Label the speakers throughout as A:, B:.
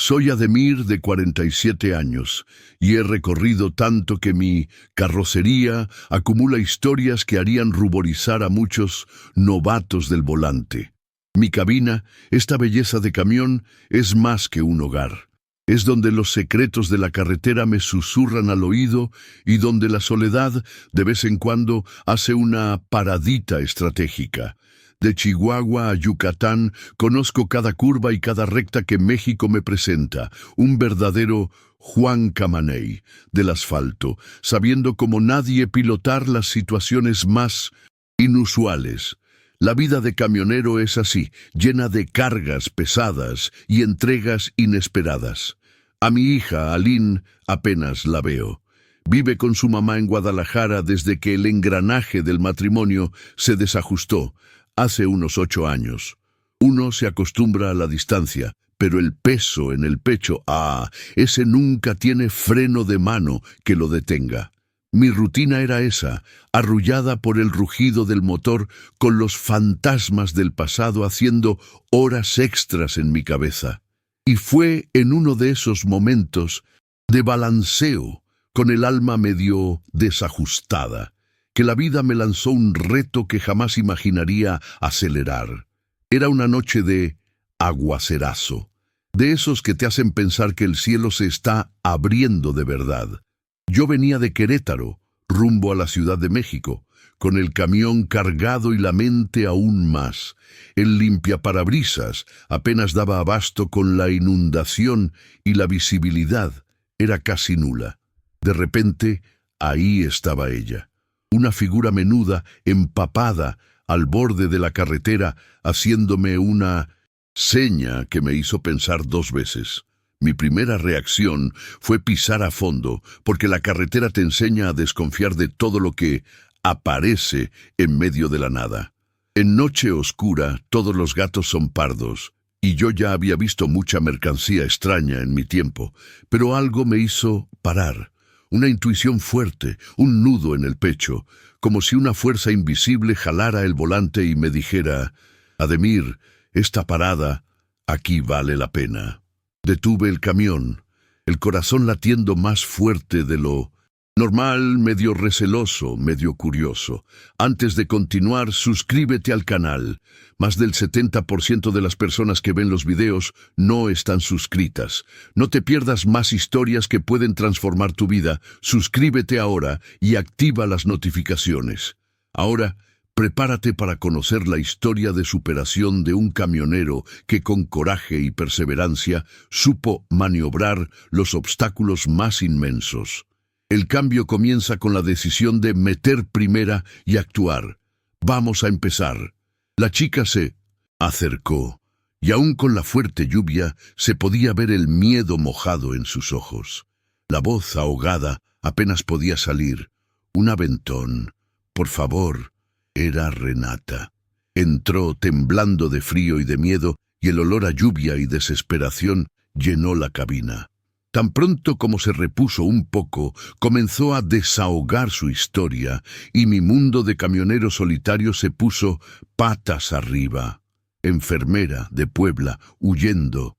A: Soy Ademir, de 47 años, y he recorrido tanto que mi carrocería acumula historias que harían ruborizar a muchos novatos del volante. Mi cabina, esta belleza de camión, es más que un hogar. Es donde los secretos de la carretera me susurran al oído y donde la soledad, de vez en cuando, hace una paradita estratégica. De Chihuahua a Yucatán, conozco cada curva y cada recta que México me presenta, un verdadero Juan Camaney del asfalto, sabiendo como nadie pilotar las situaciones más inusuales. La vida de camionero es así, llena de cargas pesadas y entregas inesperadas. A mi hija, Aline, apenas la veo. Vive con su mamá en Guadalajara desde que el engranaje del matrimonio se desajustó, hace unos 8 años. Uno se acostumbra a la distancia, pero el peso en el pecho, ese nunca tiene freno de mano que lo detenga. Mi rutina era esa, arrullada por el rugido del motor, con los fantasmas del pasado haciendo horas extras en mi cabeza. Y fue en uno de esos momentos de balanceo, con el alma medio desajustada, que la vida me lanzó un reto que jamás imaginaría acelerar. Era una noche de aguacerazo, de esos que te hacen pensar que el cielo se está abriendo de verdad. Yo venía de Querétaro, rumbo a la Ciudad de México, con el camión cargado y la mente aún más. El limpiaparabrisas apenas daba abasto con la inundación y la visibilidad era casi nula. De repente, ahí estaba ella, una figura menuda, empapada, al borde de la carretera, haciéndome una seña que me hizo pensar 2 veces. Mi primera reacción fue pisar a fondo, porque la carretera te enseña a desconfiar de todo lo que aparece en medio de la nada. En noche oscura, todos los gatos son pardos, y yo ya había visto mucha mercancía extraña en mi tiempo, pero algo me hizo parar. Una intuición fuerte, un nudo en el pecho, como si una fuerza invisible jalara el volante y me dijera: Ademir, esta parada, aquí vale la pena. Detuve el camión, el corazón latiendo más fuerte de lo normal, medio receloso, medio curioso. Antes de continuar, suscríbete al canal. Más del 70% de las personas que ven los videos no están suscritas. No te pierdas más historias que pueden transformar tu vida. Suscríbete ahora y activa las notificaciones. Ahora, prepárate para conocer la historia de superación de un camionero que con coraje y perseverancia supo maniobrar los obstáculos más inmensos. El cambio comienza con la decisión de meter primera y actuar. Vamos a empezar. La chica se acercó, y aún con la fuerte lluvia se podía ver el miedo mojado en sus ojos. La voz ahogada apenas podía salir. Un aventón. Por favor. Era Renata. Entró temblando de frío y de miedo, y el olor a lluvia y desesperación llenó la cabina. Tan pronto como se repuso un poco, comenzó a desahogar su historia, y mi mundo de camionero solitario se puso patas arriba. Enfermera de Puebla, huyendo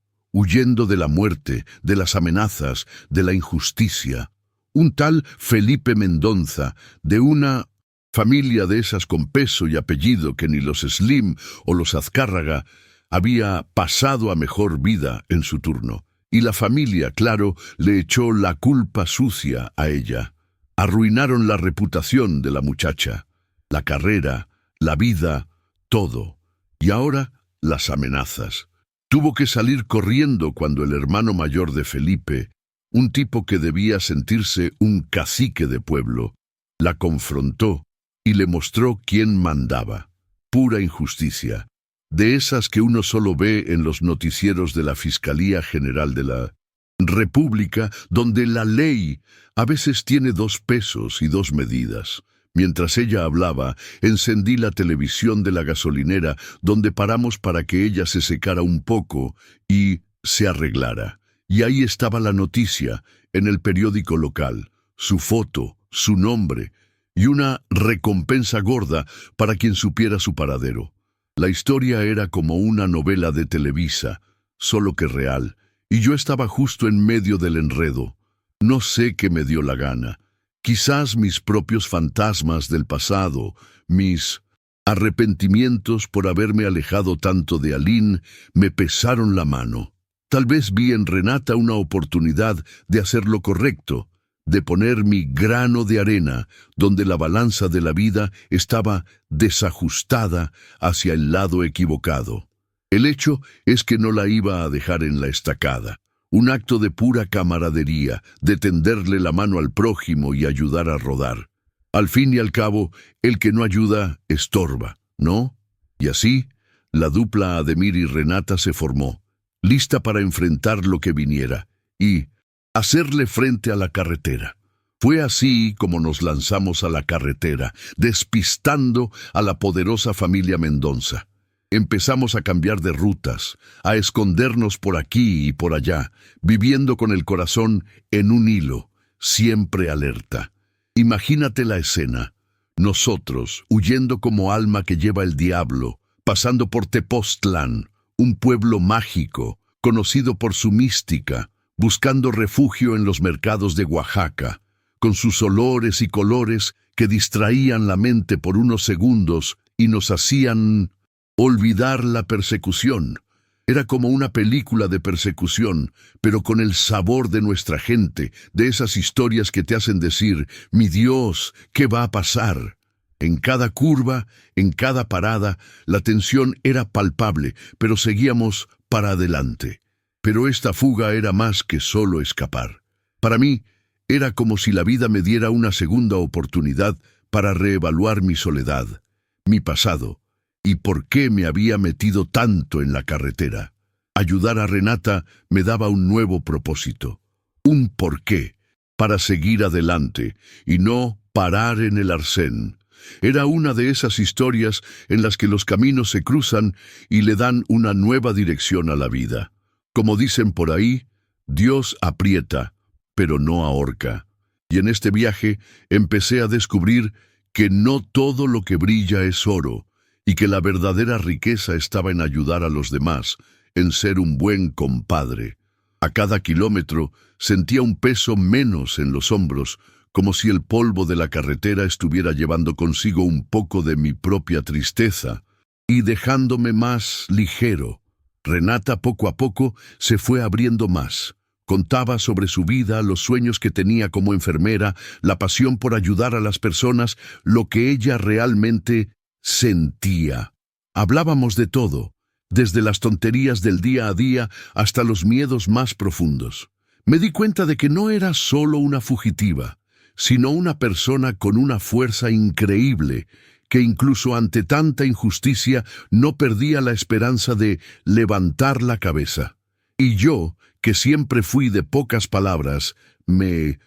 A: de la muerte, de las amenazas, de la injusticia. Un tal Felipe Mendonza, de una familia de esas con peso y apellido que ni los Slim o los Azcárraga había pasado a mejor vida en su turno. Y la familia, claro, le echó la culpa sucia a ella. Arruinaron la reputación de la muchacha, la carrera, la vida, todo. Y ahora, las amenazas. Tuvo que salir corriendo cuando el hermano mayor de Felipe, un tipo que debía sentirse un cacique de pueblo, la confrontó y le mostró quién mandaba. Pura injusticia. De esas que uno solo ve en los noticieros de la Fiscalía General de la República, donde la ley a veces tiene 2 pesos y 2 medidas. Mientras ella hablaba, encendí la televisión de la gasolinera, donde paramos para que ella se secara un poco y se arreglara. Y ahí estaba la noticia, en el periódico local, su foto, su nombre, y una recompensa gorda para quien supiera su paradero. La historia era como una novela de Televisa, solo que real, y yo estaba justo en medio del enredo. No sé qué me dio la gana. Quizás mis propios fantasmas del pasado, mis arrepentimientos por haberme alejado tanto de Aline, me pesaron la mano. Tal vez vi en Renata una oportunidad de hacer lo correcto, de poner mi grano de arena donde la balanza de la vida estaba desajustada hacia el lado equivocado. El hecho es que no la iba a dejar en la estacada. Un acto de pura camaradería, de tenderle la mano al prójimo y ayudar a rodar. Al fin y al cabo, el que no ayuda estorba, ¿no? Y así, la dupla Ademir y Renata se formó, lista para enfrentar lo que viniera y hacerle frente a la carretera. Fue así como nos lanzamos a la carretera, despistando a la poderosa familia Mendonça. Empezamos a cambiar de rutas, a escondernos por aquí y por allá, viviendo con el corazón en un hilo, siempre alerta. Imagínate la escena. Nosotros, huyendo como alma que lleva el diablo, pasando por Tepoztlán, un pueblo mágico, conocido por su mística, buscando refugio en los mercados de Oaxaca, con sus olores y colores que distraían la mente por unos segundos y nos hacían olvidar la persecución. Era como una película de persecución, pero con el sabor de nuestra gente, de esas historias que te hacen decir, mi Dios, ¿qué va a pasar? En cada curva, en cada parada, la tensión era palpable, pero seguíamos para adelante. Pero esta fuga era más que solo escapar. Para mí, era como si la vida me diera una segunda oportunidad para reevaluar mi soledad, mi pasado, y por qué me había metido tanto en la carretera. Ayudar a Renata me daba un nuevo propósito, un porqué, para seguir adelante y no parar en el arcén. Era una de esas historias en las que los caminos se cruzan y le dan una nueva dirección a la vida. Como dicen por ahí, Dios aprieta, pero no ahorca. Y en este viaje empecé a descubrir que no todo lo que brilla es oro, y que la verdadera riqueza estaba en ayudar a los demás, en ser un buen compadre. A cada kilómetro sentía un peso menos en los hombros, como si el polvo de la carretera estuviera llevando consigo un poco de mi propia tristeza, y dejándome más ligero. Renata poco a poco se fue abriendo más. Contaba sobre su vida, los sueños que tenía como enfermera, la pasión por ayudar a las personas, lo que ella realmente sentía. Hablábamos de todo, desde las tonterías del día a día hasta los miedos más profundos. Me di cuenta de que no era solo una fugitiva, sino una persona con una fuerza increíble, que incluso ante tanta injusticia no perdía la esperanza de levantar la cabeza. Y yo, que siempre fui de pocas palabras, me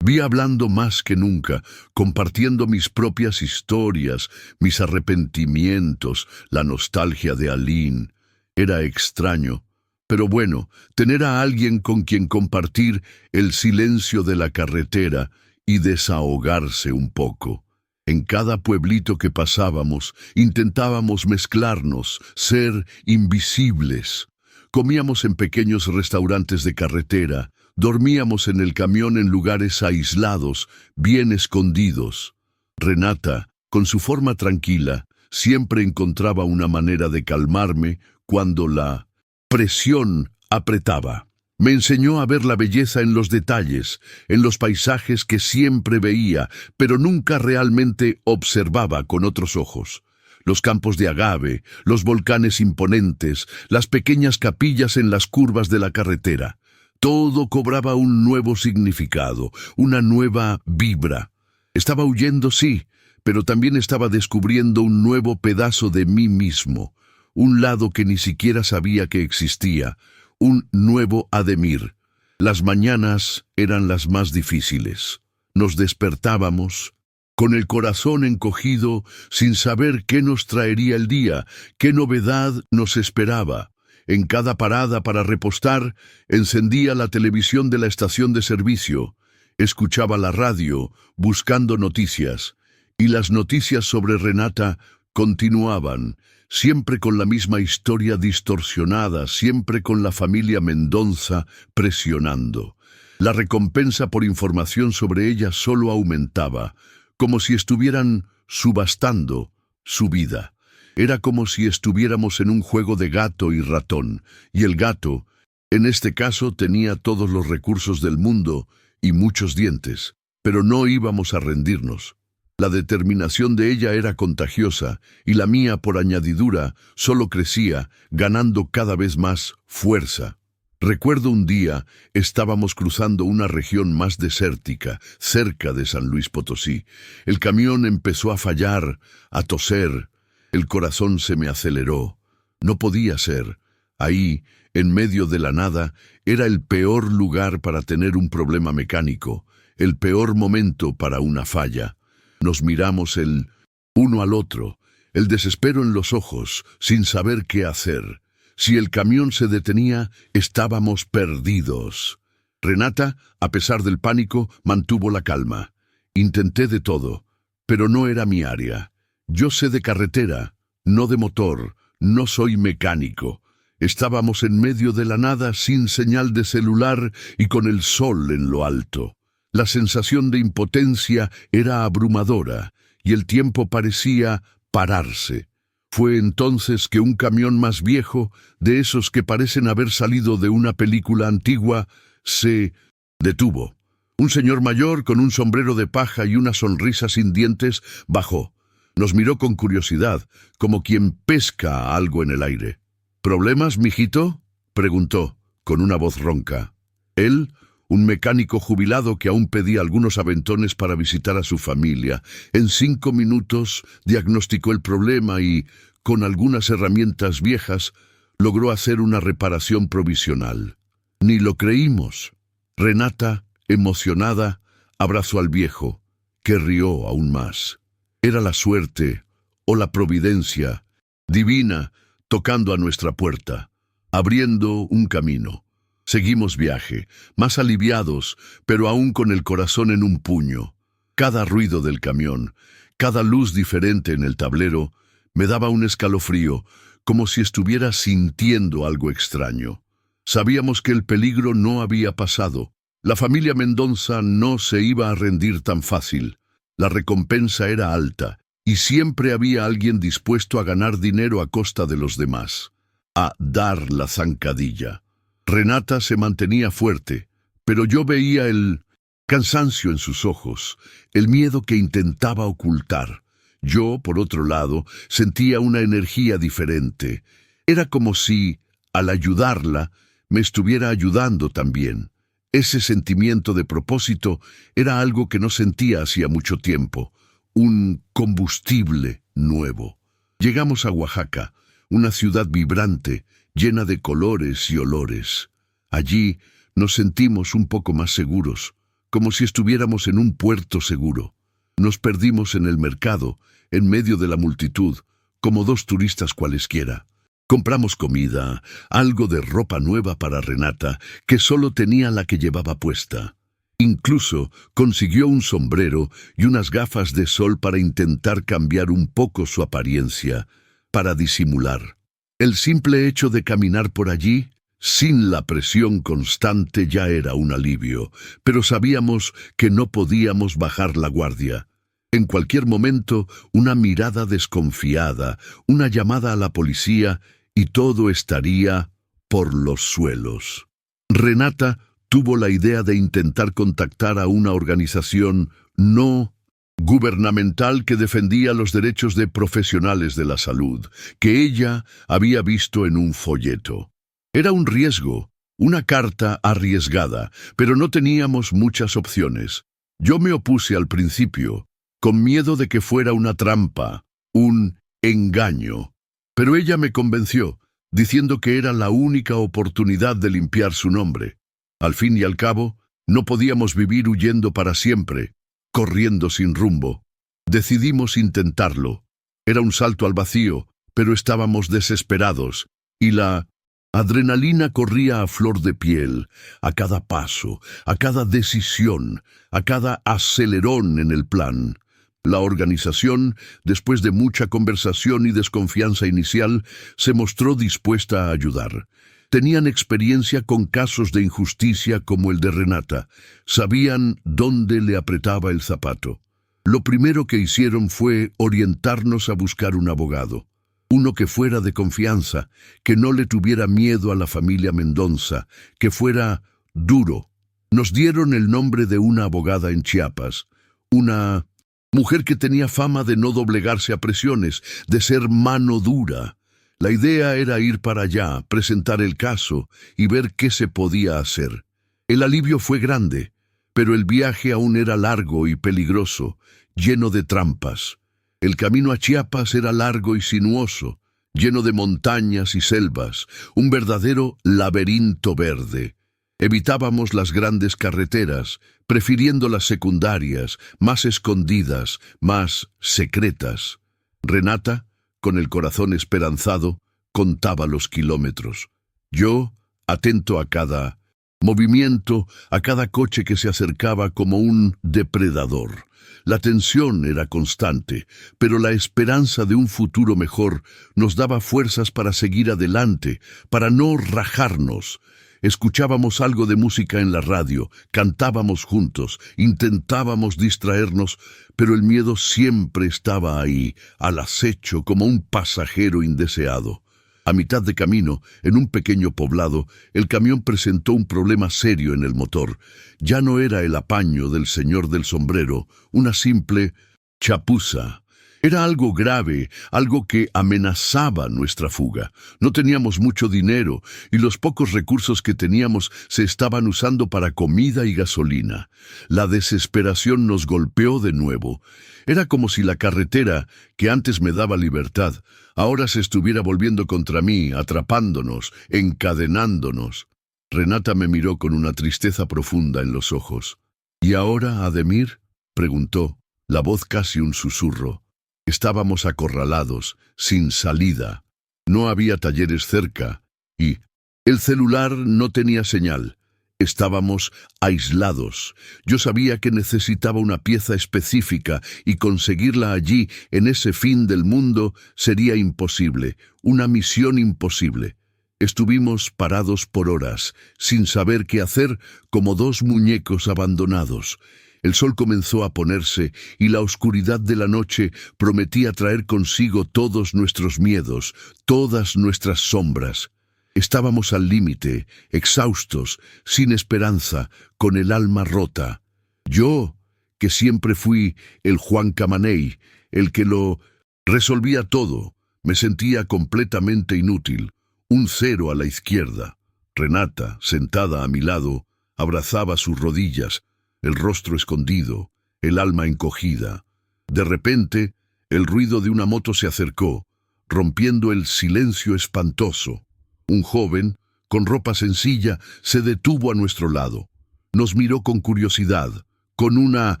A: vi hablando más que nunca, compartiendo mis propias historias, mis arrepentimientos, la nostalgia de Aline. Era extraño, pero bueno, tener a alguien con quien compartir el silencio de la carretera y desahogarse un poco. En cada pueblito que pasábamos, intentábamos mezclarnos, ser invisibles. Comíamos en pequeños restaurantes de carretera, dormíamos en el camión en lugares aislados, bien escondidos. Renata, con su forma tranquila, siempre encontraba una manera de calmarme cuando la presión apretaba. Me enseñó a ver la belleza en los detalles, en los paisajes que siempre veía, pero nunca realmente observaba con otros ojos. Los campos de agave, los volcanes imponentes, las pequeñas capillas en las curvas de la carretera. Todo cobraba un nuevo significado, una nueva vibra. Estaba huyendo, sí, pero también estaba descubriendo un nuevo pedazo de mí mismo, un lado que ni siquiera sabía que existía, un nuevo Ademir. Las mañanas eran las más difíciles. Nos despertábamos con el corazón encogido, sin saber qué nos traería el día, qué novedad nos esperaba. En cada parada para repostar, encendía la televisión de la estación de servicio, escuchaba la radio, buscando noticias, y las noticias sobre Renata continuaban. siempre con la misma historia distorsionada, siempre con la familia Mendoza presionando. La recompensa por información sobre ella solo aumentaba, como si estuvieran subastando su vida. Era como si estuviéramos en un juego de gato y ratón, y el gato, en este caso, tenía todos los recursos del mundo y muchos dientes, pero no íbamos a rendirnos. La determinación de ella era contagiosa, y la mía, por añadidura, solo crecía, ganando cada vez más fuerza. Recuerdo un día, estábamos cruzando una región más desértica, cerca de San Luis Potosí. El camión empezó a fallar, a toser. El corazón se me aceleró. No podía ser. Ahí, en medio de la nada, era el peor lugar para tener un problema mecánico, el peor momento para una falla. Nos miramos el uno al otro, el desespero en los ojos, sin saber qué hacer. Si el camión se detenía, estábamos perdidos. Renata, a pesar del pánico, mantuvo la calma. Intenté de todo, pero no era mi área. Yo sé de carretera, no de motor, no soy mecánico. Estábamos en medio de la nada, sin señal de celular y con el sol en lo alto. La sensación de impotencia era abrumadora y el tiempo parecía pararse. Fue entonces que un camión más viejo, de esos que parecen haber salido de una película antigua, se detuvo. Un señor mayor con un sombrero de paja y una sonrisa sin dientes bajó. Nos miró con curiosidad, como quien pesca algo en el aire. ¿Problemas, mijito?, preguntó, con una voz ronca. Él, un mecánico jubilado que aún pedía algunos aventones para visitar a su familia, en 5 minutos diagnosticó el problema y, con algunas herramientas viejas, logró hacer una reparación provisional. Ni lo creímos. Renata, emocionada, abrazó al viejo, que rió aún más. Era la suerte, o la providencia, divina, tocando a nuestra puerta, abriendo un camino. Seguimos viaje, más aliviados, pero aún con el corazón en un puño. Cada ruido del camión, cada luz diferente en el tablero, me daba un escalofrío, como si estuviera sintiendo algo extraño. Sabíamos que el peligro no había pasado. La familia Mendoza no se iba a rendir tan fácil. La recompensa era alta, y siempre había alguien dispuesto a ganar dinero a costa de los demás, a dar la zancadilla. Renata se mantenía fuerte, pero yo veía el cansancio en sus ojos, el miedo que intentaba ocultar. Yo, por otro lado, sentía una energía diferente. Era como si, al ayudarla, me estuviera ayudando también. Ese sentimiento de propósito era algo que no sentía hacía mucho tiempo, un combustible nuevo. Llegamos a Oaxaca, una ciudad vibrante, llena de colores y olores. Allí nos sentimos un poco más seguros, como si estuviéramos en un puerto seguro. Nos perdimos en el mercado, en medio de la multitud, como 2 turistas cualesquiera. Compramos comida, algo de ropa nueva para Renata, que solo tenía la que llevaba puesta. Incluso consiguió un sombrero y unas gafas de sol para intentar cambiar un poco su apariencia, para disimular. El simple hecho de caminar por allí, sin la presión constante, ya era un alivio, pero sabíamos que no podíamos bajar la guardia. En cualquier momento, una mirada desconfiada, una llamada a la policía, y todo estaría por los suelos. Renata tuvo la idea de intentar contactar a una organización no gubernamental que defendía los derechos de profesionales de la salud, que ella había visto en un folleto. Era un riesgo, una carta arriesgada, pero no teníamos muchas opciones. Yo me opuse al principio, con miedo de que fuera una trampa, un engaño. Pero ella me convenció, diciendo que era la única oportunidad de limpiar su nombre. Al fin y al cabo, no podíamos vivir huyendo para siempre, corriendo sin rumbo. Decidimos intentarlo. Era un salto al vacío, pero estábamos desesperados, y la adrenalina corría a flor de piel, a cada paso, a cada decisión, a cada acelerón en el plan. La organización, después de mucha conversación y desconfianza inicial, se mostró dispuesta a ayudar. Tenían experiencia con casos de injusticia como el de Renata. Sabían dónde le apretaba el zapato. Lo primero que hicieron fue orientarnos a buscar un abogado. Uno que fuera de confianza, que no le tuviera miedo a la familia Mendoza, que fuera duro. Nos dieron el nombre de una abogada en Chiapas, una mujer que tenía fama de no doblegarse a presiones, de ser mano dura. La idea era ir para allá, presentar el caso y ver qué se podía hacer. El alivio fue grande, pero el viaje aún era largo y peligroso, lleno de trampas. El camino a Chiapas era largo y sinuoso, lleno de montañas y selvas, un verdadero laberinto verde. Evitábamos las grandes carreteras, prefiriendo las secundarias, más escondidas, más secretas. Renata, con el corazón esperanzado, contaba los kilómetros. Yo, atento a cada movimiento, a cada coche que se acercaba como un depredador. La tensión era constante, pero la esperanza de un futuro mejor nos daba fuerzas para seguir adelante, para no rajarnos. Escuchábamos algo de música en la radio, cantábamos juntos, intentábamos distraernos, pero el miedo siempre estaba ahí, al acecho como un pasajero indeseado. A mitad de camino, en un pequeño poblado, el camión presentó un problema serio en el motor. Ya no era el apaño del señor del sombrero, una simple chapuza. Era algo grave, algo que amenazaba nuestra fuga. No teníamos mucho dinero y los pocos recursos que teníamos se estaban usando para comida y gasolina. La desesperación nos golpeó de nuevo. Era como si la carretera, que antes me daba libertad, ahora se estuviera volviendo contra mí, atrapándonos, encadenándonos. Renata me miró con una tristeza profunda en los ojos. ¿Y ahora, Ademir?, preguntó, la voz casi un susurro. Estábamos acorralados, sin salida. No había talleres cerca y el celular no tenía señal. Estábamos aislados. Yo sabía que necesitaba una pieza específica y conseguirla allí, en ese fin del mundo, sería imposible, una misión imposible. Estuvimos parados por horas, sin saber qué hacer, como dos muñecos abandonados. El sol comenzó a ponerse y la oscuridad de la noche prometía traer consigo todos nuestros miedos, todas nuestras sombras. Estábamos al límite, exhaustos, sin esperanza, con el alma rota. Yo, que siempre fui el Juan Camaney, el que lo resolvía todo, me sentía completamente inútil, un cero a la izquierda. Renata, sentada a mi lado, abrazaba sus rodillas, el rostro escondido, el alma encogida. De repente, el ruido de una moto se acercó, rompiendo el silencio espantoso. Un joven, con ropa sencilla, se detuvo a nuestro lado. Nos miró con curiosidad, con una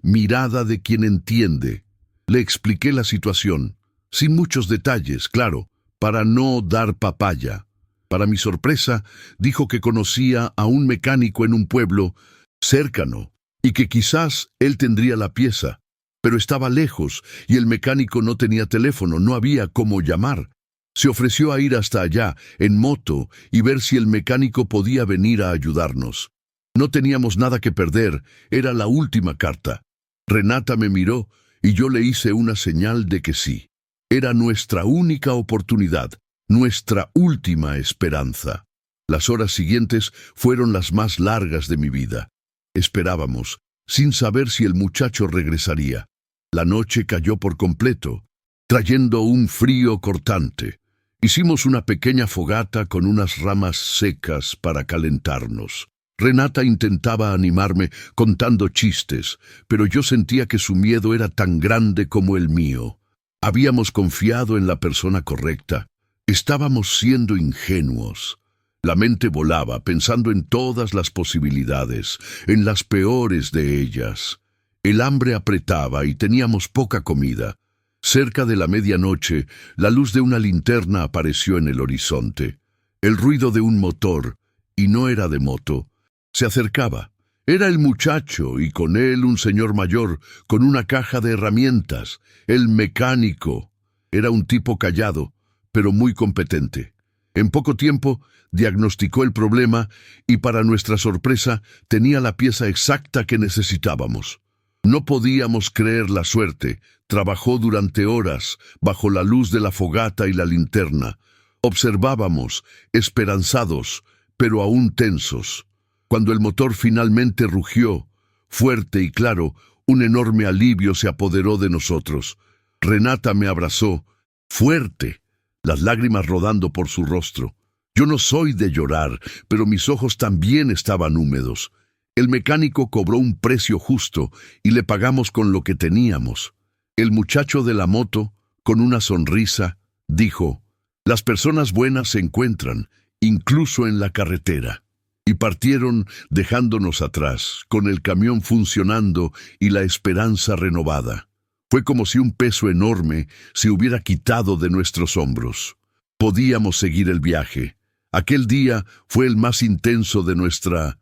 A: mirada de quien entiende. Le expliqué la situación, sin muchos detalles, claro, para no dar papaya. Para mi sorpresa, dijo que conocía a un mecánico en un pueblo cercano, y que quizás él tendría la pieza, pero estaba lejos y el mecánico no tenía teléfono, no había cómo llamar. Se ofreció a ir hasta allá, en moto, y ver si el mecánico podía venir a ayudarnos. No teníamos nada que perder, era la última carta. Renata me miró y yo le hice una señal de que sí. Era nuestra única oportunidad, nuestra última esperanza. Las horas siguientes fueron las más largas de mi vida. Esperábamos, sin saber si el muchacho regresaría. La noche cayó por completo, trayendo un frío cortante. Hicimos una pequeña fogata con unas ramas secas para calentarnos. Renata intentaba animarme contando chistes, pero yo sentía que su miedo era tan grande como el mío. Habíamos confiado en la persona correcta. Estábamos siendo ingenuos. La mente volaba pensando en todas las posibilidades, en las peores de ellas. El hambre apretaba y teníamos poca comida. Cerca de la medianoche, la luz de una linterna apareció en el horizonte. El ruido de un motor, y no era de moto, se acercaba. Era el muchacho y con él un señor mayor con una caja de herramientas, el mecánico. Era un tipo callado, pero muy competente. En poco tiempo diagnosticó el problema y para nuestra sorpresa tenía la pieza exacta que necesitábamos. No podíamos creer la suerte. Trabajó durante horas bajo la luz de la fogata y la linterna. Observábamos, esperanzados, pero aún tensos. Cuando el motor finalmente rugió, fuerte y claro, un enorme alivio se apoderó de nosotros. Renata me abrazó, fuerte, las lágrimas rodando por su rostro. Yo no soy de llorar, pero mis ojos también estaban húmedos. El mecánico cobró un precio justo y le pagamos con lo que teníamos. El muchacho de la moto, con una sonrisa, dijo: «Las personas buenas se encuentran, incluso en la carretera». Y partieron dejándonos atrás, con el camión funcionando y la esperanza renovada. Fue como si un peso enorme se hubiera quitado de nuestros hombros. Podíamos seguir el viaje. Aquel día fue el más intenso de nuestra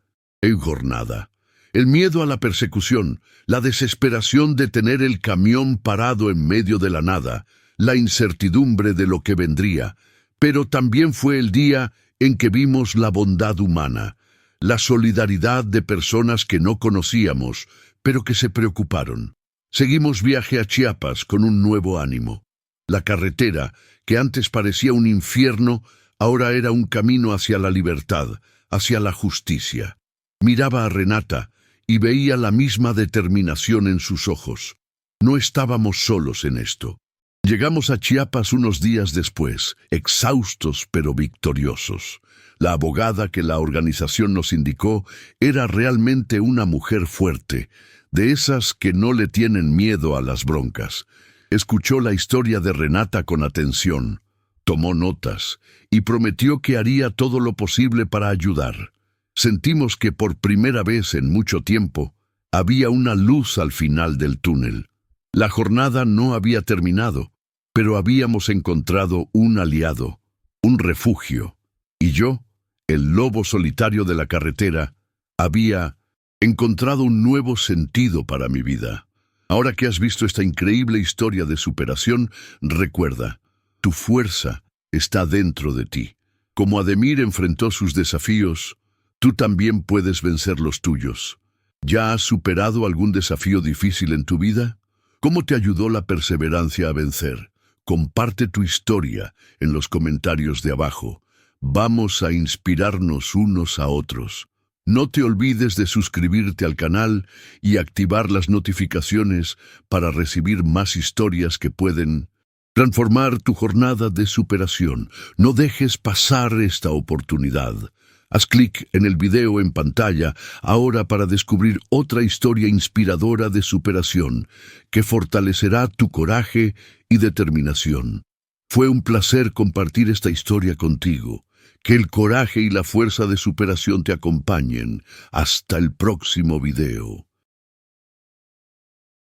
A: jornada. El miedo a la persecución, la desesperación de tener el camión parado en medio de la nada, la incertidumbre de lo que vendría. Pero también fue el día en que vimos la bondad humana, la solidaridad de personas que no conocíamos, pero que se preocuparon. Seguimos viaje a Chiapas con un nuevo ánimo. La carretera, que antes parecía un infierno, ahora era un camino hacia la libertad, hacia la justicia. Miraba a Renata y veía la misma determinación en sus ojos. No estábamos solos en esto. Llegamos a Chiapas unos días después, exhaustos pero victoriosos. La abogada que la organización nos indicó era realmente una mujer fuerte, de esas que no le tienen miedo a las broncas. Escuchó la historia de Renata con atención, tomó notas y prometió que haría todo lo posible para ayudar. Sentimos que por primera vez en mucho tiempo había una luz al final del túnel. La jornada no había terminado, pero habíamos encontrado un aliado, un refugio. Y yo, el lobo solitario de la carretera, había encontrado un nuevo sentido para mi vida. Ahora que has visto esta increíble historia de superación, recuerda, tu fuerza está dentro de ti. Como Ademir enfrentó sus desafíos, tú también puedes vencer los tuyos. ¿Ya has superado algún desafío difícil en tu vida? ¿Cómo te ayudó la perseverancia a vencer? Comparte tu historia en los comentarios de abajo. Vamos a inspirarnos unos a otros. No te olvides de suscribirte al canal y activar las notificaciones para recibir más historias que pueden transformar tu jornada de superación. No dejes pasar esta oportunidad. Haz clic en el video en pantalla ahora para descubrir otra historia inspiradora de superación que fortalecerá tu coraje y determinación. Fue un placer compartir esta historia contigo. Que el coraje y la fuerza de superación te acompañen. Hasta el próximo video.